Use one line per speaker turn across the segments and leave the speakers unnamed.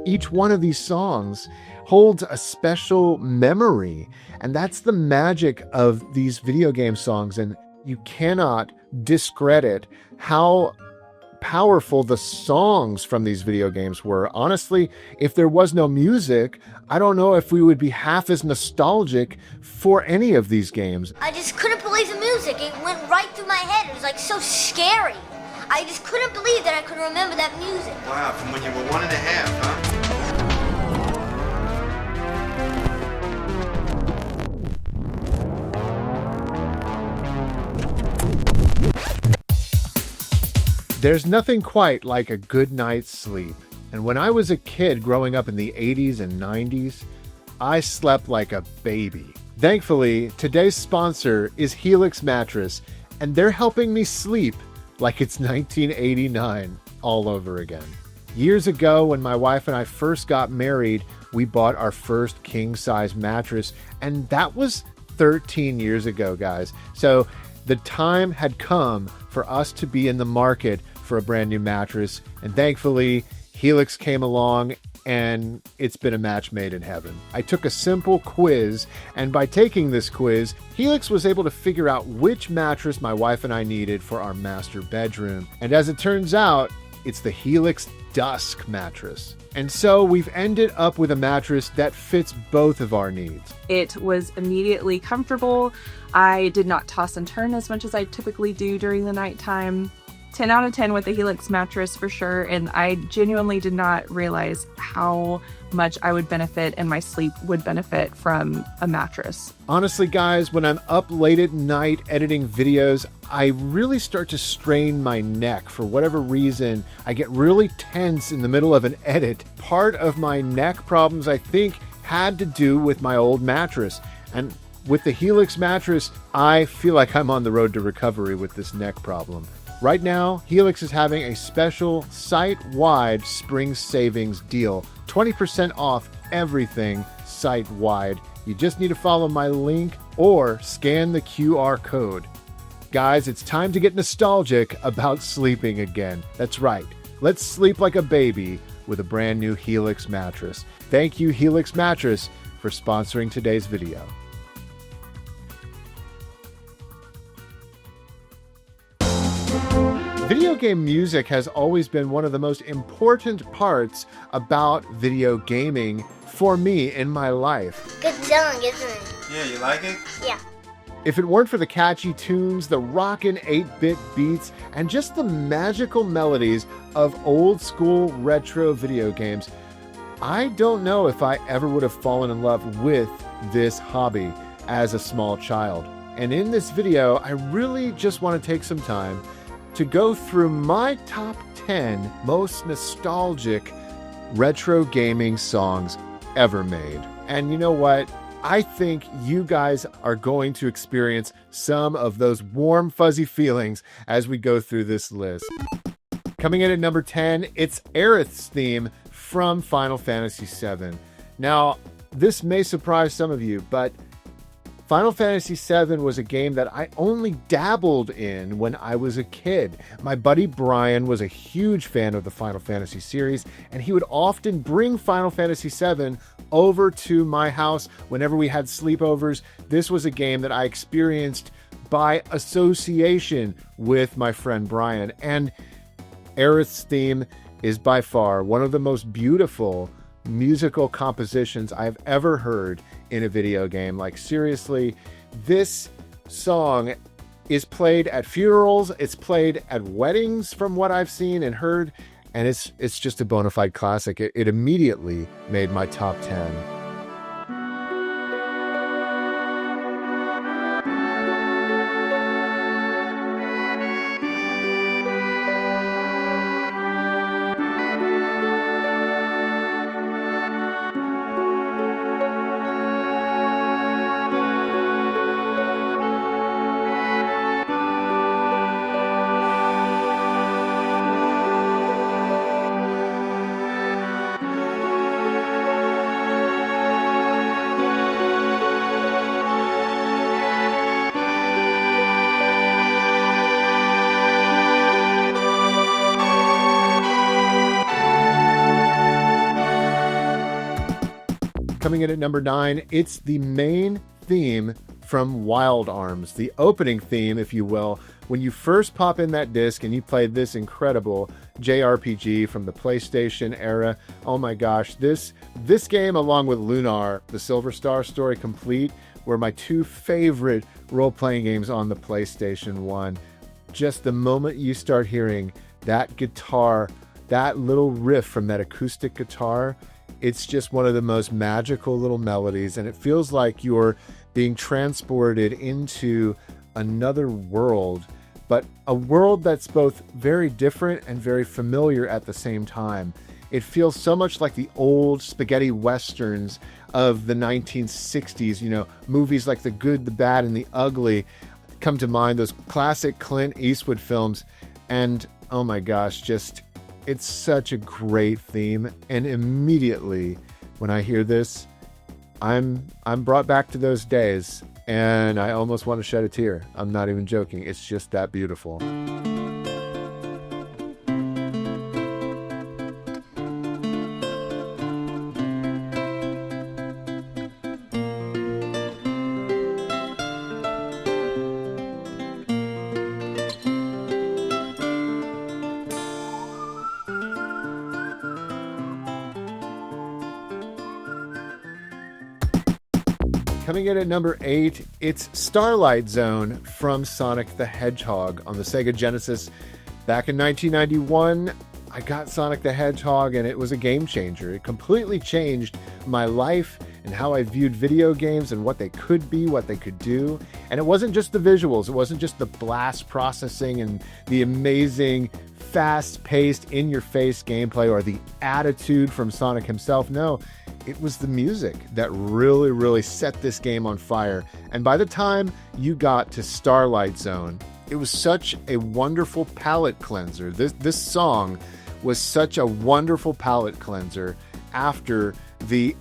Each one of these songs holds a special memory, and that's the magic of these video game songs. And you cannot discredit how powerful the songs from these video games were. Honestly, if there was no music, I don't know if we would be half as nostalgic for any of these games.
I just couldn't believe the music. It went right through my head. It was like so scary. I just couldn't believe that I could remember that music.
Wow, from when you were 1.5, huh?
There's nothing quite like a good night's sleep. And when I was a kid growing up in the 80s and 90s, I slept like a baby. Thankfully, today's sponsor is Helix Mattress, and they're helping me sleep like it's 1989 all over again. Years ago, when my wife and I first got married, we bought our first king-size mattress, and that was 13 years ago, guys. So the time had come for us to be in the market for a brand new mattress, and thankfully Helix came along, and it's been a match made in heaven. I took a simple quiz, and by taking this quiz, Helix was able to figure out which mattress my wife and I needed for our master bedroom. And as it turns out, it's the Helix Dusk mattress. And so we've ended up with a mattress that fits both of our needs.
It was immediately comfortable. I did not toss and turn as much as I typically do during the nighttime. 10 out of 10 with the Helix mattress for sure, and I genuinely did not realize how much I would benefit and my sleep would benefit from a mattress.
Honestly, guys, when I'm up late at night editing videos, I really start to strain my neck. For whatever reason, I get really tense in the middle of an edit. Part of my neck problems, I think, had to do with my old mattress. And with the Helix mattress, I feel like I'm on the road to recovery with this neck problem. Right now, Helix is having a special site-wide spring savings deal. 20% off everything site-wide. You just need to follow my link or scan the QR code. Guys, it's time to get nostalgic about sleeping again. That's right. Let's sleep like a baby with a brand new Helix mattress. Thank you, Helix Mattress, for sponsoring today's video. Video game music has always been one of the most important parts about video gaming for me in my life.
Good song, isn't it?
Yeah, you like it?
Yeah.
If it weren't for the catchy tunes, the rockin' 8-bit beats, and just the magical melodies of old school retro video games, I don't know if I ever would have fallen in love with this hobby as a small child. And in this video, I really just want to take some time to go through my top 10 most nostalgic retro gaming songs ever made. And you know what? I think you guys are going to experience some of those warm, fuzzy feelings as we go through this list. Coming in at number 10, it's Aerith's theme from Final Fantasy VII. Now, this may surprise some of you, but Final Fantasy VII was a game that I only dabbled in when I was a kid. My buddy Brian was a huge fan of the Final Fantasy series, and he would often bring Final Fantasy VII over to my house whenever we had sleepovers. This was a game that I experienced by association with my friend Brian, and Aerith's theme is by far one of the most beautiful musical compositions I've ever heard in a video game. Like, seriously, this song is played at funerals, it's played at weddings from what I've seen and heard, and it's just a bona fide classic. It immediately made my top 10. Coming in at number 9, it's the main theme from Wild Arms, the opening theme, if you will. When you first pop in that disc and you play this incredible JRPG from the PlayStation era, oh my gosh, this game, along with Lunar, the Silver Star Story Complete, were my two favorite role-playing games on the PlayStation 1. Just the moment you start hearing that guitar, that little riff from that acoustic guitar, it's just one of the most magical little melodies, and it feels like you're being transported into another world, but a world that's both very different and very familiar at the same time. It feels so much like the old spaghetti westerns of the 1960s, you know, movies like The Good, the Bad, and the Ugly come to mind, those classic Clint Eastwood films, and oh my gosh, just, it's such a great theme, and immediately when I hear this, I'm brought back to those days, and I almost want to shed a tear. I'm not even joking. It's just that beautiful. Coming in at number 8, it's Starlight Zone from Sonic the Hedgehog on the Sega Genesis. Back in 1991, I got Sonic the Hedgehog, and it was a game changer. It completely changed my life and how I viewed video games and what they could be, what they could do. And it wasn't just the visuals. It wasn't just the blast processing and the amazing, fast-paced, in-your-face gameplay or the attitude from Sonic himself. No, it was the music that really, really set this game on fire. And by the time you got to Starlight Zone, it was such a wonderful palate cleanser. This song was such a wonderful palate cleanser after the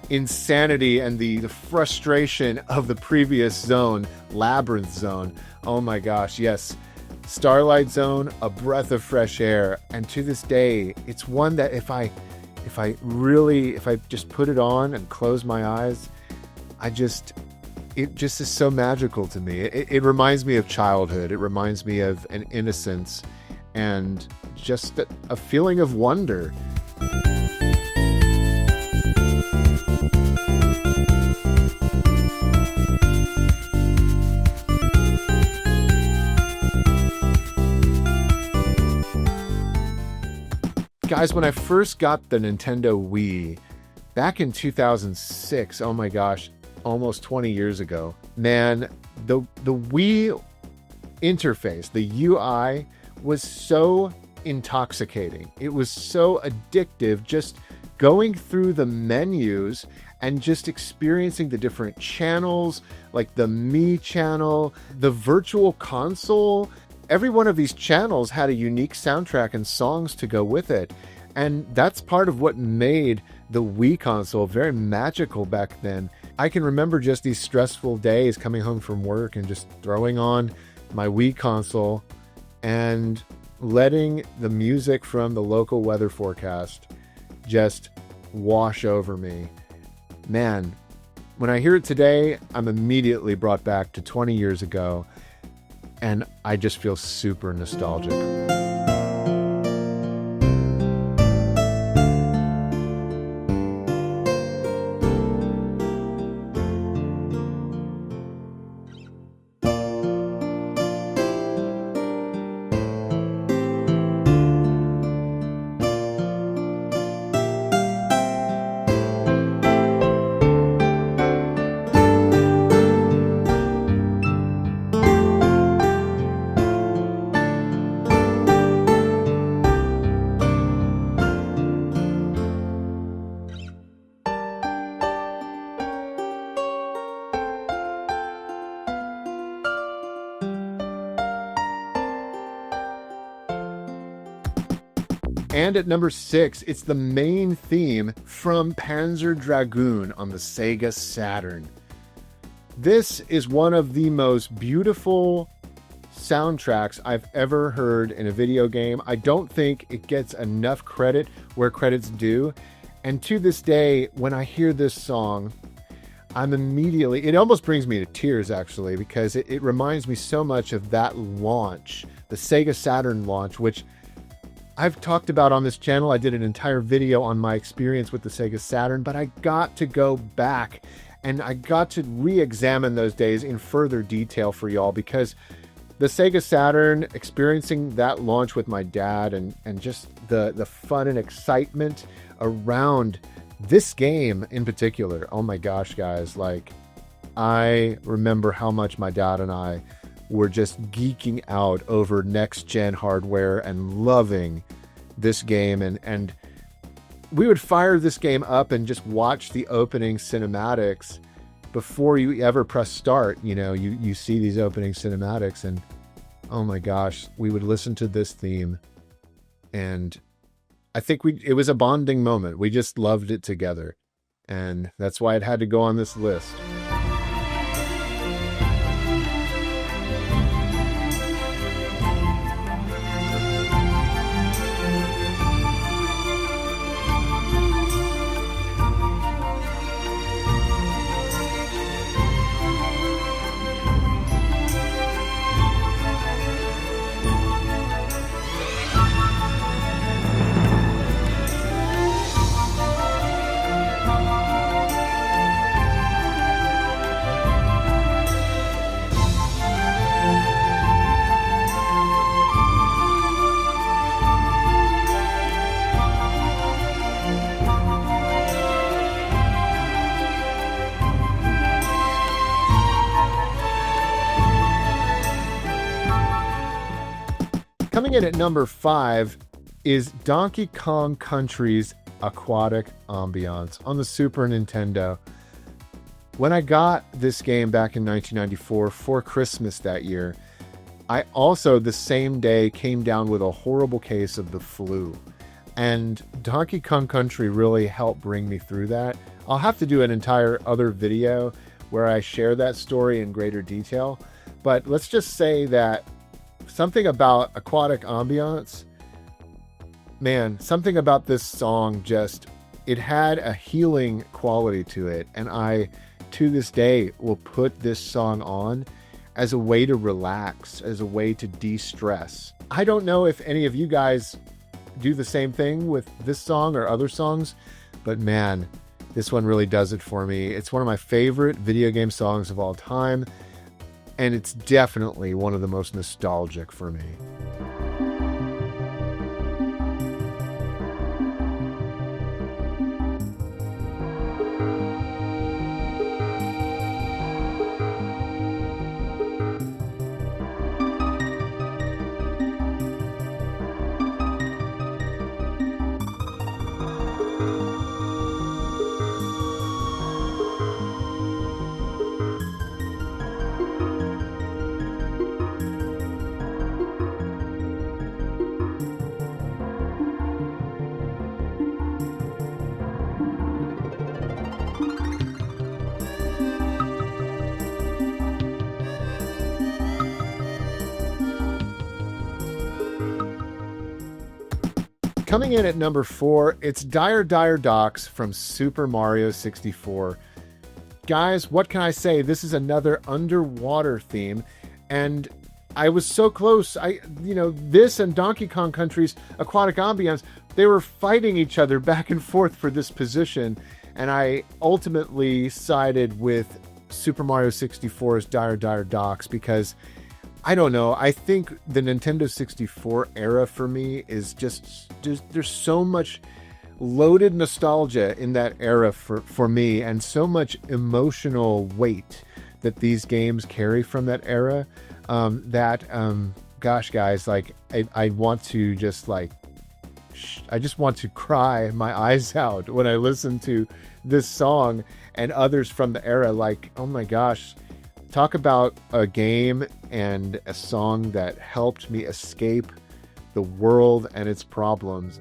insanity and the frustration of the previous zone, Labyrinth Zone. Oh my gosh, yes. Starlight Zone, a breath of fresh air. And to this day, it's one that if I just put it on and close my eyes, it just is so magical to me. It reminds me of childhood. It reminds me of an innocence and just a feeling of wonder. Guys, when I first got the Nintendo Wii back in 2006, oh my gosh, almost 20 years ago, man, the Wii interface, the UI, was so intoxicating. It was so addictive, just going through the menus and just experiencing the different channels, like the Me channel, the Virtual Console. Every one of these channels had a unique soundtrack and songs to go with it. And that's part of what made the Wii console very magical back then. I can remember just these stressful days coming home from work and just throwing on my Wii console and letting the music from the local weather forecast just wash over me. Man, when I hear it today, I'm immediately brought back to 20 years ago, and I just feel super nostalgic. And at number 6, it's the main theme from Panzer Dragoon on the Sega Saturn. This is one of the most beautiful soundtracks I've ever heard in a video game. I don't think it gets enough credit where credit's due. And to this day, when I hear this song, it almost brings me to tears, actually, because it reminds me so much of that launch, the Sega Saturn launch, which I've talked about on this channel. I did an entire video on my experience with the Sega Saturn, but I got to go back and I got to re-examine those days in further detail for y'all, because the Sega Saturn, experiencing that launch with my dad and just the fun and excitement around this game in particular. Oh my gosh, guys. Like, I remember how much my dad and I were just geeking out over next gen hardware and loving this game. And we would fire this game up and just watch the opening cinematics before you ever press start. You know, you see these opening cinematics and oh my gosh, we would listen to this theme, and I think it was a bonding moment. We just loved it together, and that's why it had to go on this list. Coming in at number 5 is Donkey Kong Country's Aquatic Ambiance on the Super Nintendo. When I got this game back in 1994 for Christmas that year, I also the same day came down with a horrible case of the flu. And Donkey Kong Country really helped bring me through that. I'll have to do an entire other video where I share that story in greater detail. But let's just say that something about Aquatic Ambiance, man, something about this song it had a healing quality to it. And I, to this day, will put this song on as a way to relax, as a way to de-stress. I don't know if any of you guys do the same thing with this song or other songs, but man, this one really does it for me. It's one of my favorite video game songs of all time. And it's definitely one of the most nostalgic for me. Coming in at number 4, it's Dire Dire Docks from Super Mario 64. Guys, what can I say? This is another underwater theme, and I was so close. This and Donkey Kong Country's Aquatic Ambiance, they were fighting each other back and forth for this position, and I ultimately sided with Super Mario 64's Dire Dire Docks because I don't know. I think the Nintendo 64 era for me is just there's so much loaded nostalgia in that era for me, and so much emotional weight that these games carry from that era. Gosh, guys, like I want to just I just want to cry my eyes out when I listen to this song and others from the era. Like, oh my gosh. Talk about a game and a song that helped me escape the world and its problems.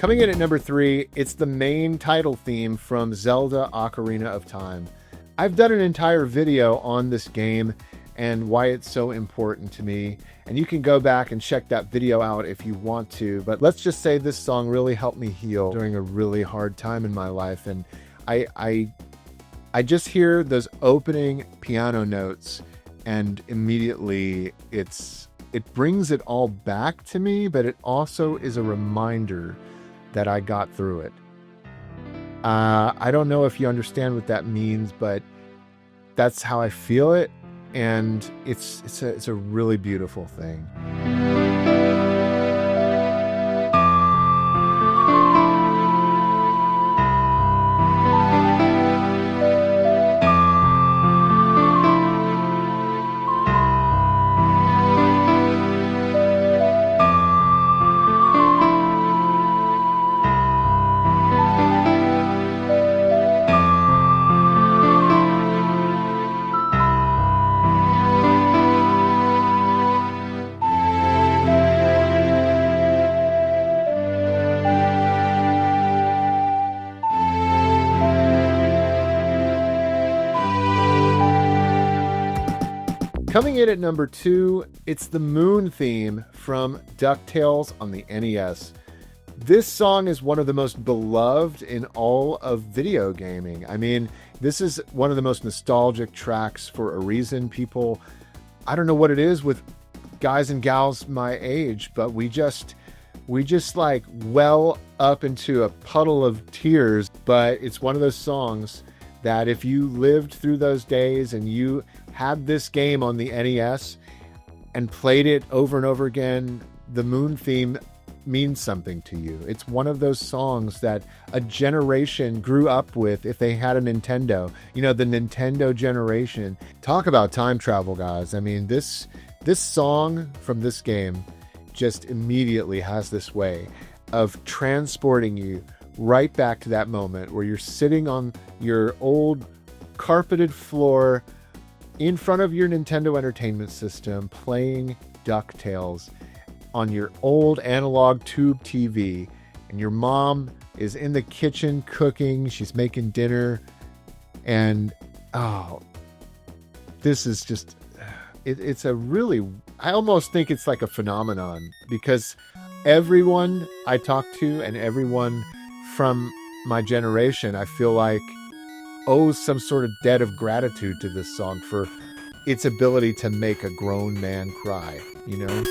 Coming in at number 3, it's the main title theme from Zelda Ocarina of Time. I've done an entire video on this game and why it's so important to me, and you can go back and check that video out if you want to, but let's just say this song really helped me heal during a really hard time in my life, and I just hear those opening piano notes and immediately it brings it all back to me, but it also is a reminder that I got through it. I don't know if you understand what that means, but that's how I feel it, and it's a really beautiful thing. Coming in at number 2, it's the Moon theme from DuckTales on the NES. This song is one of the most beloved in all of video gaming. I mean, this is one of the most nostalgic tracks for a reason. People, I don't know what it is with guys and gals my age, but we just like well up into a puddle of tears. But it's one of those songs that if you lived through those days and you had this game on the NES and played it over and over again, the Moon theme means something to you. It's one of those songs that a generation grew up with if they had a Nintendo. You know, the Nintendo generation. Talk about time travel, guys. I mean, this song from this game just immediately has this way of transporting you right back to that moment where you're sitting on your old carpeted floor in front of your Nintendo Entertainment System playing DuckTales on your old analog tube TV, and your mom is in the kitchen cooking, she's making dinner, and this is just it's a really, I almost think it's like a phenomenon, because everyone I talk to and everyone from my generation, I feel like, owes some sort of debt of gratitude to this song for its ability to make a grown man cry, you know?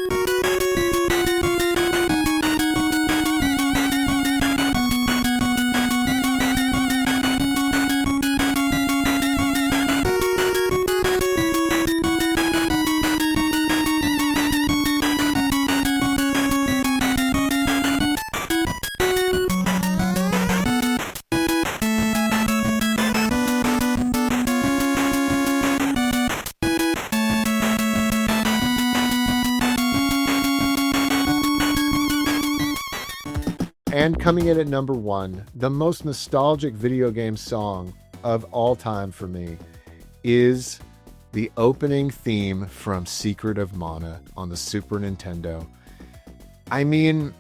And coming in at number 1, the most nostalgic video game song of all time for me is the opening theme from Secret of Mana on the Super Nintendo. I mean,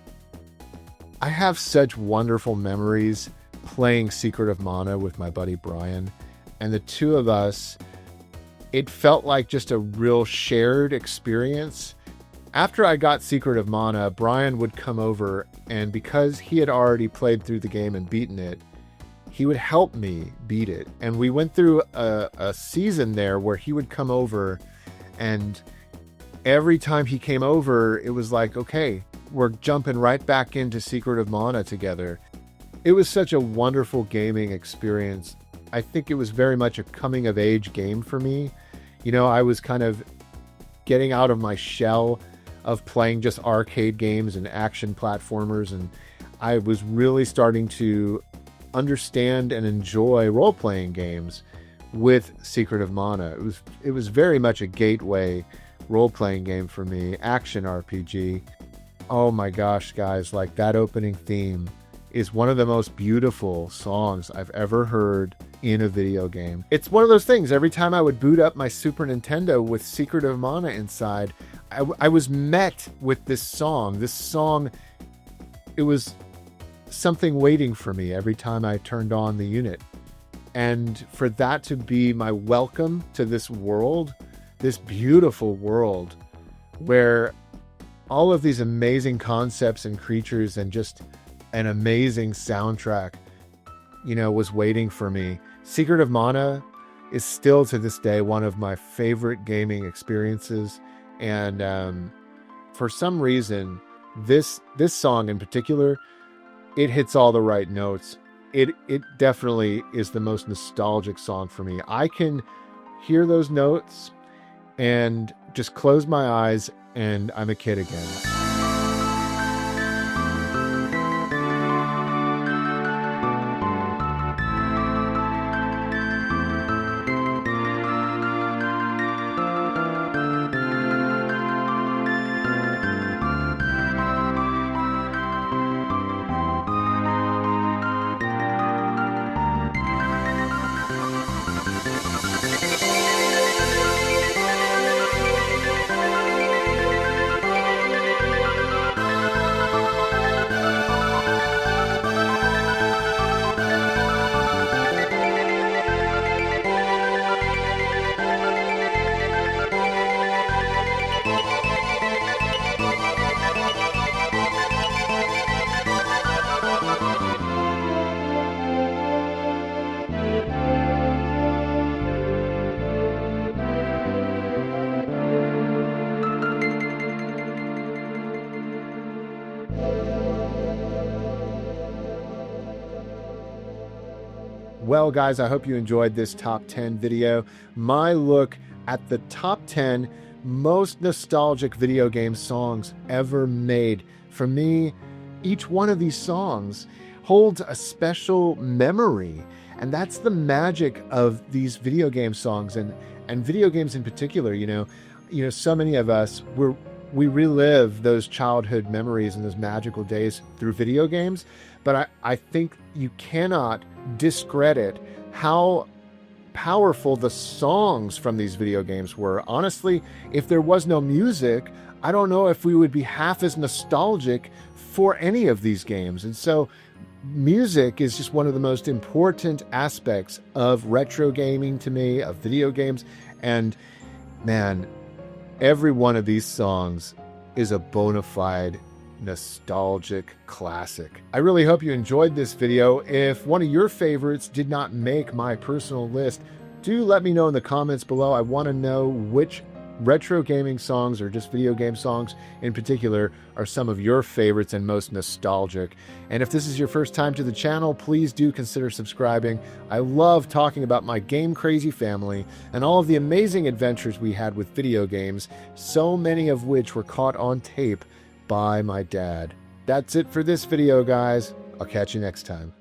I have such wonderful memories playing Secret of Mana with my buddy Brian, and the two of us, it felt like just a real shared experience. After I got Secret of Mana, Brian would come over, and because he had already played through the game and beaten it, he would help me beat it. And we went through a season there where he would come over, and every time he came over, it was like, okay, we're jumping right back into Secret of Mana together. It was such a wonderful gaming experience. I think it was very much a coming-of-age game for me. You know, I was kind of getting out of my shell of playing just arcade games and action platformers, and I was really starting to understand and enjoy role-playing games with Secret of Mana. It was very much a gateway role-playing game for me, action RPG. Oh my gosh, guys, like that opening theme is one of the most beautiful songs I've ever heard in a video game. It's one of those things, every time I would boot up my Super Nintendo with Secret of Mana inside, I was met with this song. This song, it was something waiting for me every time I turned on the unit. And for that to be my welcome to this world, this beautiful world, where all of these amazing concepts and creatures and just an amazing soundtrack, was waiting for me. Secret of Mana is still to this day one of my favorite gaming experiences. And for some reason, this song in particular, it hits all the right notes. It definitely is the most nostalgic song for me. I can hear those notes and just close my eyes and I'm a kid again. Well, guys, I hope you enjoyed this top 10 video. My look at the top 10 most nostalgic video game songs ever made. For me, each one of these songs holds a special memory. And that's the magic of these video game songs and video games in particular. So many of us, we relive those childhood memories and those magical days through video games. But I think you cannot discredit how powerful the songs from these video games were. Honestly, if there was no music, I don't know if we would be half as nostalgic for any of these games. And so music is just one of the most important aspects of retro gaming to me, of video games. And man, every one of these songs is a bona fide nostalgic classic. I really hope you enjoyed this video. If one of your favorites did not make my personal list, do let me know in the comments below. I want to know which retro gaming songs or just video game songs in particular are some of your favorites and most nostalgic. And if this is your first time to the channel, please do consider subscribing. I love talking about my game crazy family and all of the amazing adventures we had with video games, so many of which were caught on tape by my dad. That's it for this video, guys. I'll catch you next time.